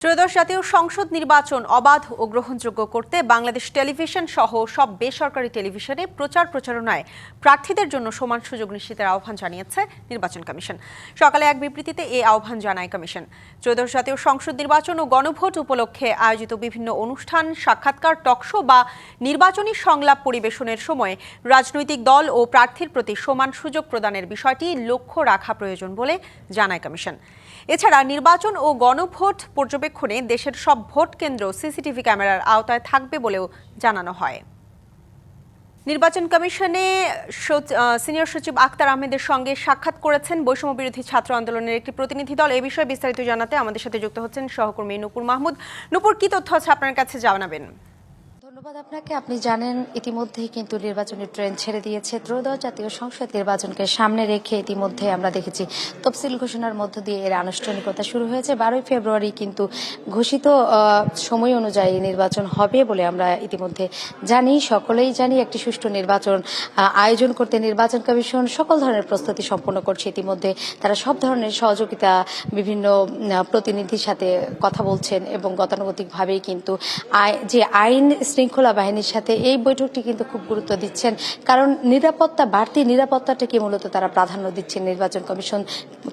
ত্রয়োদশ জাতীয় সংসদ নির্বাচন অবাধ ও গ্রহণযোগ্য করতে বাংলাদেশ টেলিভিশন সহ সব বেসরকারি টেলিভিশনে প্রচারণায় প্রার্থীদের জন্য সমান সুযোগ নিশ্চিতের আহ্বান জানিয়েছে নির্বাচন কমিশন। সকালে এক বিবৃতিতে এই আহ্বান জানায় কমিশন। ত্রয়োদশ জাতীয় সংসদ নির্বাচন ও গণভোট উপলক্ষে আয়োজিত বিভিন্ন অনুষ্ঠান, সাক্ষাৎকার, টকশো বা নির্বাচনী সংলাপ পরিবেশনের সময় রাজনৈতিক দল ও প্রার্থীর প্রতি সমান সুযোগ প্রদানের বিষয়টি লক্ষ্য রাখা প্রয়োজন বলে জানায় কমিশন। এছাড়া নির্বাচন ও গণভোট পর্যবেক্ষণে দেশের সব ভোট কেন্দ্র সিসিটিভি ক্যামেরার আওতায় থাকবে বলেও জানানো হয়। নির্বাচন কমিশনে সিনিয়র সচিব আক্তার আহমেদের সঙ্গে সাক্ষাৎ করেছেন বৈষম্য বিরোধী ছাত্র আন্দোলনের একটি প্রতিনিধি দল। এই বিষয়ে বিস্তারিত জানাতে আমাদের সাথে যুক্ত হচ্ছেন সহকর্মী নূপুর মাহমুদ। নূপুর, কি তথ্য আছে আপনার কাছে জানাবেন? ধন্যবাদ আপনাকে। আপনি জানেন ইতিমধ্যেই কিন্তু নির্বাচনী ট্রেন ছেড়ে দিয়েছে। ত্রয়োদশ জাতীয় সংসদ নির্বাচনকে সামনে রেখে ইতিমধ্যে আমরা দেখেছি তফসিল ঘোষণার মধ্য দিয়ে এর আনুষ্ঠানিকতা শুরু হয়েছে। 12 ফেব্রুয়ারি কিন্তু ঘোষিত সময় অনুযায়ী নির্বাচন হবে বলে আমরা ইতিমধ্যে জানি, সকলেই জানি। একটি সুষ্ঠু নির্বাচন আয়োজন করতে নির্বাচন কমিশন সকল ধরনের প্রস্তুতি সম্পন্ন করছে। ইতিমধ্যে তারা সব ধরনের সহযোগিতা বিভিন্ন প্রতিনিধির সাথে কথা বলছেন এবং গতানুগতিকভাবেই কিন্তু যে আইন শৃঙ্খলা বাহিনীর সাথে এই বৈঠকটি কিন্তু খুব গুরুত্ব দিচ্ছেন, কারণ নিরাপত্তা, বাড়তি নিরাপত্তাটাকে মূলত তারা প্রাধান্য দিচ্ছেন। নির্বাচন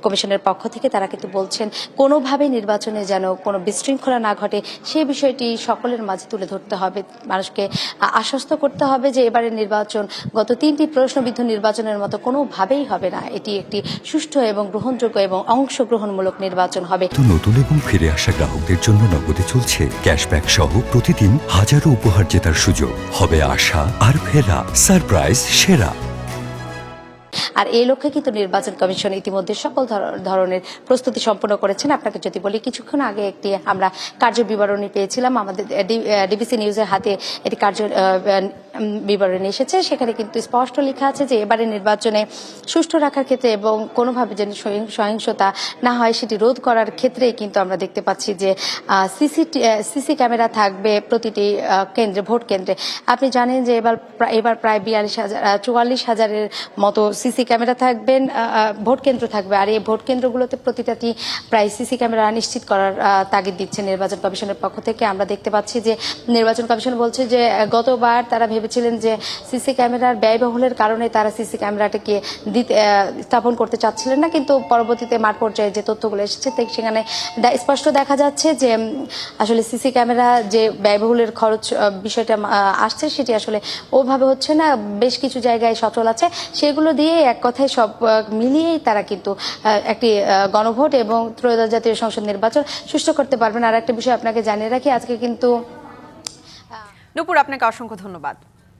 কমিশনের পক্ষ থেকে তারা কিন্তু বলছেন কোনোভাবে নির্বাচনে যেন কোনো বিশৃঙ্খলা না ঘটে সেই বিষয়টি সকলের মাঝে তুলে ধরতে হবে। মানুষকে আশ্বস্ত করতে হবে যে এবারের নির্বাচন গত 3টি প্রশ্নবিদ্ধ নির্বাচনের মতো কোনোভাবেই হবে না। এটি একটি সুষ্ঠু এবং গ্রহণযোগ্য এবং অংশগ্রহণমূলক নির্বাচন হবে। নতুন এবং ফিরে আসা গ্রাহকদের জন্য নগদে চলছে ক্যাশব্যাক সহ প্রতিদিন হাজারো উপহার জেতার সুযোগ। হবে আশা আর ফেরা, সারপ্রাইজ সেরা। আর এই লক্ষ্যে কিন্তু নির্বাচন কমিশন ইতিমধ্যে সকল ধরনের প্রস্তুতি সম্পন্ন করেছেন। আপনাকে যদি বলি, কিছুক্ষণ আগে একটি আমরা কার্য বিবরণী পেয়েছিলাম, আমাদের ডিবিসি নিউজের হাতে এটি কার্য বিবরণী এসেছে। সেখানে কিন্তু স্পষ্ট লেখা আছে যে এবারে নির্বাচনে সুষ্ঠু রাখার ক্ষেত্রে এবং কোনোভাবে যেন সহিংসতা না হয় সেটি রোধ করার ক্ষেত্রে কিন্তু আমরা দেখতে পাচ্ছি যে সিসি ক্যামেরা থাকবে প্রতিটি কেন্দ্রে, ভোট কেন্দ্রে। আপনি জানেন যে এবার প্রায় 44,000-44,000-এর মতো সিসি ক্যামেরা থাকবেন, ভোট কেন্দ্র থাকবে। আর এই ভোট কেন্দ্রগুলোতে প্রতিটাটি প্রায় সিসি ক্যামেরা নিশ্চিত করার তাগিদ দিচ্ছে নির্বাচন কমিশনের পক্ষ থেকে। আমরা দেখতে পাচ্ছি যে নির্বাচন কমিশন বলছে যে গতবার তারা ভেবেছিলেন যে সিসি ক্যামেরার ব্যয়বহুলের কারণে তারা সিসি ক্যামেরাটাকে স্থাপন করতে চাচ্ছিলেন না, কিন্তু পরবর্তীতে মাঠ পর্যায়ে যে তথ্যগুলো এসেছে সেখানে স্পষ্ট দেখা যাচ্ছে যে আসলে সিসি ক্যামেরা যে ব্যয়বহুলের খরচ বিষয়টা আসছে সেটি আসলে ওভাবে হচ্ছে না। বেশ কিছু জায়গায় সচল আছে, সেগুলো দিয়ে এক কথায় সব মিলিয়েই তারা কিন্তু একটি গণভোট এবং ত্রয়োদশ জাতীয় সংসদ নির্বাচন সুষ্ঠু করতে পারবেন। আর একটা বিষয় আপনাকে জানিয়ে রাখি, আজকে কিন্তু নূপুর, আপনাকে অসংখ্য ধন্যবাদ।